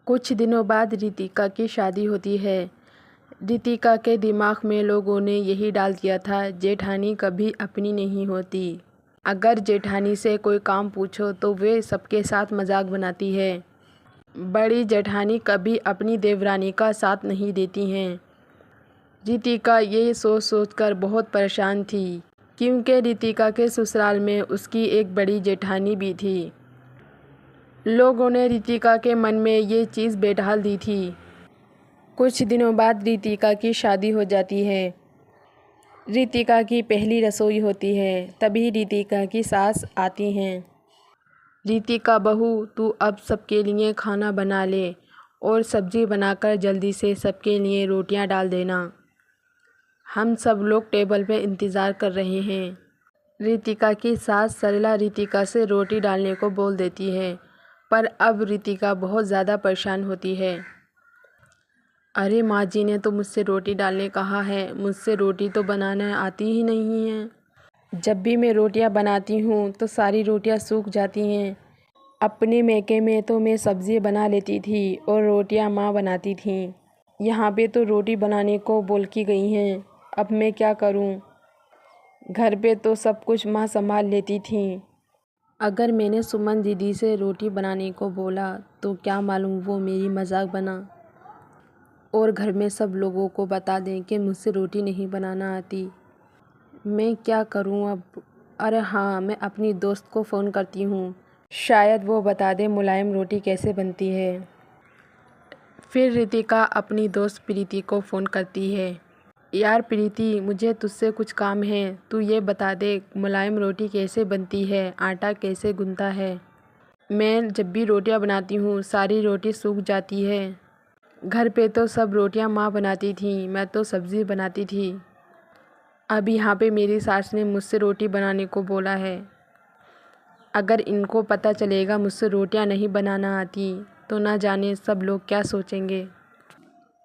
कुछ दिनों बाद रितिका की शादी होती है। रितिका के दिमाग में लोगों ने यही डाल दिया था, जेठानी कभी अपनी नहीं होती। अगर जेठानी से कोई काम पूछो तो वे सबके साथ मजाक बनाती है। बड़ी जेठानी कभी अपनी देवरानी का साथ नहीं देती हैं। रितिका ये सोच सोच कर बहुत परेशान थी, क्योंकि रितिका के ससुराल में उसकी एक बड़ी जेठानी भी थी। लोगों ने रितिका के मन में ये चीज़ बैठाल दी थी। कुछ दिनों बाद रितिका की शादी हो जाती है। रितिका की पहली रसोई होती है। तभी रितिका की सास आती हैं। रितिका बहू, तू अब सबके लिए खाना बना ले और सब्जी बनाकर जल्दी से सबके लिए रोटियां डाल देना। हम सब लोग टेबल पे इंतज़ार कर रहे हैं। रितिका की सास सरला रितिका से रोटी डालने को बोल देती है, पर अब रितिका बहुत ज़्यादा परेशान होती है। अरे माँ जी ने तो मुझसे रोटी डालने कहा है, मुझसे रोटी तो बनाना आती ही नहीं है। जब भी मैं रोटियां बनाती हूँ तो सारी रोटियां सूख जाती हैं। अपने मैके में तो मैं सब्ज़ी बना लेती थी और रोटियां माँ बनाती थीं। यहाँ पे तो रोटी बनाने को बोल की गई हैं। अब मैं क्या करूँ? घर पे तो सब कुछ माँ संभाल लेती थीं। अगर मैंने सुमन दीदी से रोटी बनाने को बोला तो क्या मालूम वो मेरी मजाक बना और घर में सब लोगों को बता दें कि मुझसे रोटी नहीं बनाना आती। मैं क्या करूं अब? अरे हाँ, मैं अपनी दोस्त को फ़ोन करती हूँ, शायद वो बता दे मुलायम रोटी कैसे बनती है। फिर रितिका अपनी दोस्त प्रीति को फ़ोन करती है। यार प्रीति, मुझे तुझसे कुछ काम है, तू ये बता दे मुलायम रोटी कैसे बनती है, आटा कैसे गूंथता है। मैं जब भी रोटियां बनाती हूँ सारी रोटी सूख जाती है। घर पे तो सब रोटियां माँ बनाती थी, मैं तो सब्ज़ी बनाती थी। अब यहाँ पे मेरी सास ने मुझसे रोटी बनाने को बोला है। अगर इनको पता चलेगा मुझसे रोटियां नहीं बनाना आती तो ना जाने सब लोग क्या सोचेंगे।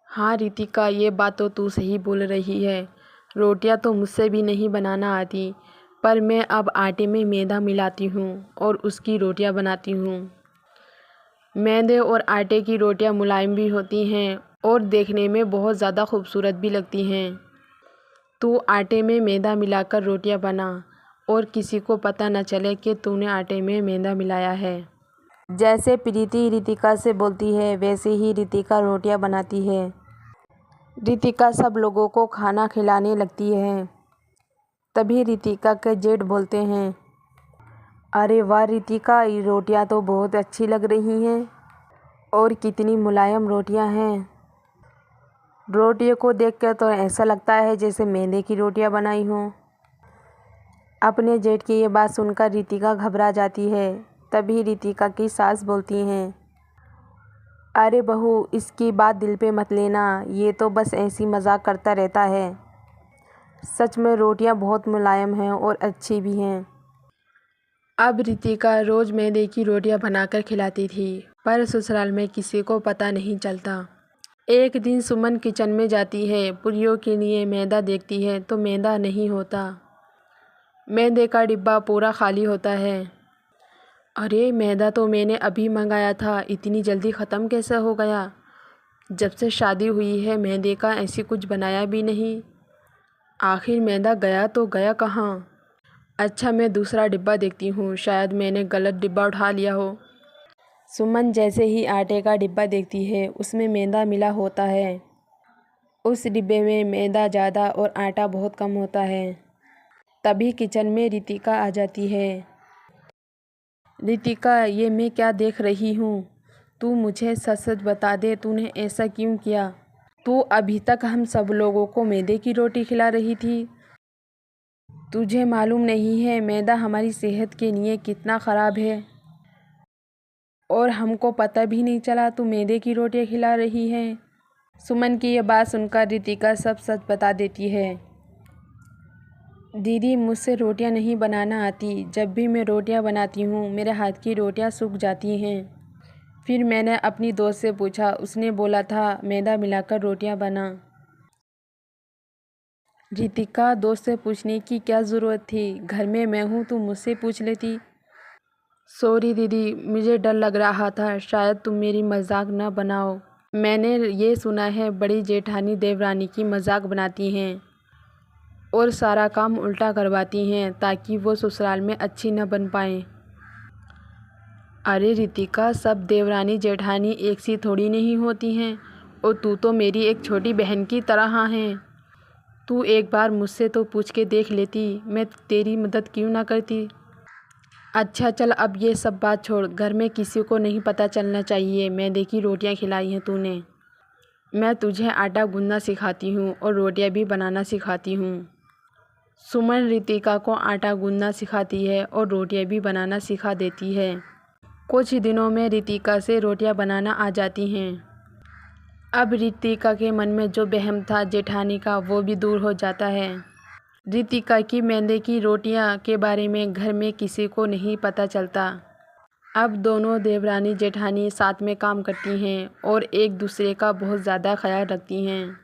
हाँ रितिका, ये बात तो तू सही बोल रही है। रोटियां तो मुझसे भी नहीं बनाना आती, पर मैं अब आटे में मैदा मिलाती हूँ और उसकी रोटियां बनाती हूँ। मैदे और आटे की रोटियां मुलायम भी होती हैं और देखने में बहुत ज़्यादा खूबसूरत भी लगती हैं। तू आटे में मैदा मिलाकर रोटियां बना और किसी को पता न चले कि तूने आटे में मैदा मिलाया है। जैसे प्रीति रितिका से बोलती है वैसे ही रितिका रोटियां बनाती है। रितिका सब लोगों को खाना खिलाने लगती है। तभी रितिका के जेठ बोलते हैं, अरे वाह रितिका, ये रोटियां तो बहुत अच्छी लग रही हैं और कितनी मुलायम रोटियां हैं। रोटियों को देखकर तो ऐसा लगता है जैसे मैदे की रोटियां बनाई हों। अपने जेठ की ये बात सुनकर रितिका घबरा जाती है। तभी रितिका की सास बोलती हैं, अरे बहू, इसकी बात दिल पे मत लेना, ये तो बस ऐसी मजाक करता रहता है। सच में रोटियां बहुत मुलायम हैं और अच्छी भी हैं। अब रितिका रोज़ मैदे की रोटियां बनाकर खिलाती थी, पर ससुराल में किसी को पता नहीं चलता। एक दिन सुमन किचन में जाती है, पूरियों के लिए मैदा देखती है तो मैदा नहीं होता। मैदे का डिब्बा पूरा खाली होता है। अरे मैदा तो मैंने अभी मंगाया था, इतनी जल्दी ख़त्म कैसे हो गया? जब से शादी हुई है मैदे का ऐसी कुछ बनाया भी नहीं। आखिर मैदा गया तो गया कहाँ? अच्छा, मैं दूसरा डिब्बा देखती हूँ, शायद मैंने गलत डिब्बा उठा लिया हो। सुमन जैसे ही आटे का डिब्बा देखती है उसमें मैदा मिला होता है। उस डिब्बे में मैदा ज़्यादा और आटा बहुत कम होता है। तभी किचन में रितिका आ जाती है। रितिका, ये मैं क्या देख रही हूँ? तू मुझे सच सच बता दे, तूने ऐसा क्यों किया? तू अभी तक हम सब लोगों को मैदे की रोटी खिला रही थी। तुझे मालूम नहीं है मैदा हमारी सेहत के लिए कितना ख़राब है? और हमको पता भी नहीं चला तू मैदे की रोटियां खिला रही है। सुमन की यह बात सुनकर रितिका सब सच बता देती है। दीदी, मुझसे रोटियां नहीं बनाना आती। जब भी मैं रोटियां बनाती हूँ मेरे हाथ की रोटियां सूख जाती हैं। फिर मैंने अपनी दोस्त से पूछा, उसने बोला था मैदा मिलाकर रोटियां बना। रितिका, दोस्त से पूछने की क्या ज़रूरत थी? घर में मैं हूँ तो मुझसे पूछ लेती। सॉरी दीदी, मुझे डर लग रहा था, शायद तुम मेरी मजाक न बनाओ। मैंने ये सुना है बड़ी जेठानी देवरानी की मजाक बनाती हैं और सारा काम उल्टा करवाती हैं ताकि वो ससुराल में अच्छी न बन पाएँ। अरे रितिका, सब देवरानी जेठानी एक सी थोड़ी नहीं होती हैं, और तू तो मेरी एक छोटी बहन की तरह है। तू एक बार मुझसे तो पूछ के देख लेती, मैं तेरी मदद क्यों ना करती। अच्छा चल, अब ये सब बात छोड़, घर में किसी को नहीं पता चलना चाहिए मैदे की रोटियां खिलाई हैं तूने। मैं तुझे आटा गूंदना सिखाती हूँ और रोटियां भी बनाना सिखाती हूँ। सुमन रितिका को आटा गूंदना सिखाती है और रोटियां भी बनाना सिखा देती है। कुछ ही दिनों में रितिका से रोटियां बनाना आ जाती हैं। अब रितिका के मन में जो वहम था जेठानी का वो भी दूर हो जाता है। रितिका की मैदे की रोटियां के बारे में घर में किसी को नहीं पता चलता। अब दोनों देवरानी जेठानी साथ में काम करती हैं और एक दूसरे का बहुत ज़्यादा ख्याल रखती हैं।